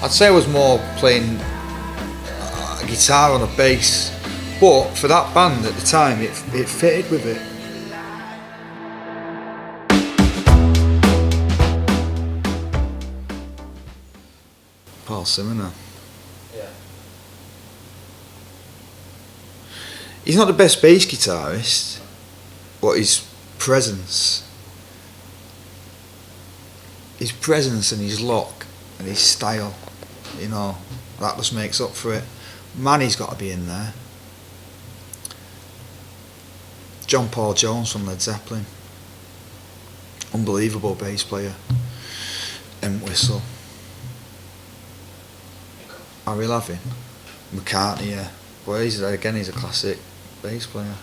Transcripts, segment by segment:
I'd say I was more playing guitar on a bass, but for that band at the time, it fitted with it. Paul Simoner. Yeah. He's not the best bass guitarist, but his presence and his look and his style, you know, that just makes up for it. Manny's got to be in there. John Paul Jones from Led Zeppelin, unbelievable bass player. And whistle. Harry Lavin, McCartney, yeah. Well, he's a classic bass player.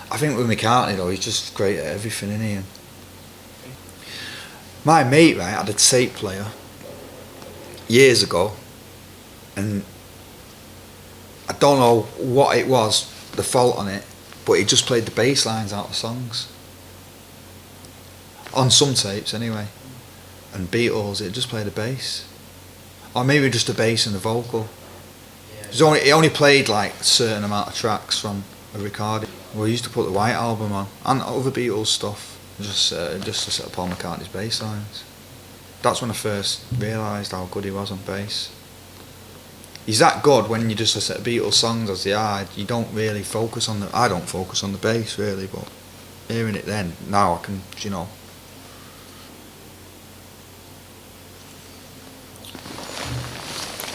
I think with McCartney though, he's just great at everything, isn't he? My mate, right, had a tape player years ago, and I don't know what it was, the fault on it, but he just played the bass lines out of songs. On some tapes anyway. And Beatles, it just played the bass. Or maybe just the bass and the vocal. He only played like a certain amount of tracks from a recording. We used to put the White Album on, and other Beatles stuff, just to set up Paul McCartney's bass lines. That's when I first realised how good he was on bass. He's that good when you just listen to Beatles songs as they are. You don't really focus on I don't focus on the bass really, but hearing it then, now I can, you know.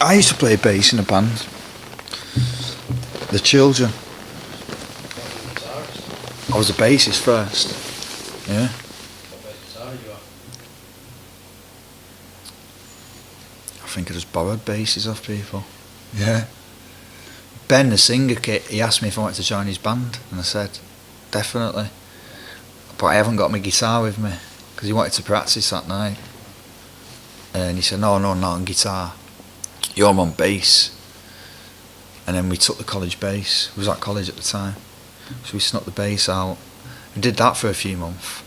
I used to play bass in a band, The Children. I was a bassist first. Yeah. I think I just borrowed basses off people. Yeah. Ben, the singer, he asked me if I wanted to join his band, and I said, definitely. But I haven't got my guitar with me, because he wanted to practice that night. And he said, no, not on guitar. You're on bass. And then we took the college bass. We was at college at the time. So we snuck the bass out. We did that for a few months.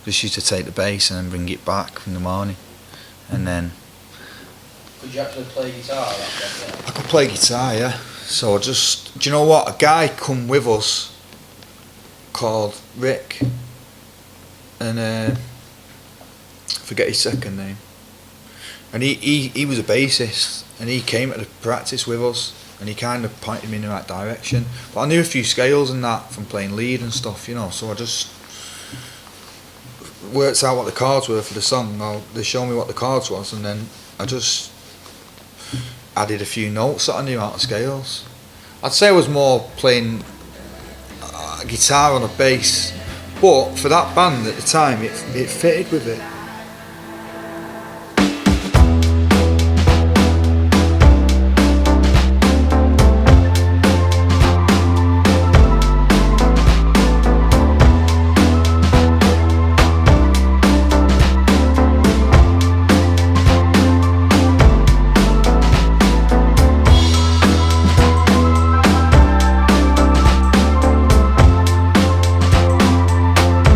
Just used to take the bass and then bring it back in the morning. And then... Could you actually play guitar? I could play guitar, yeah. So do you know what? A guy come with us called Rick. And I forget his second name. And he was a bassist, and he came to the practice with us, and he kind of pointed me in the right direction. But I knew a few scales and that from playing lead and stuff, you know, so I just worked out what the chords were for the song. Well, they showed me what the chords was, and then I just added a few notes that I knew out of scales. I'd say I was more playing guitar on a bass, but for that band at the time, it fitted with it.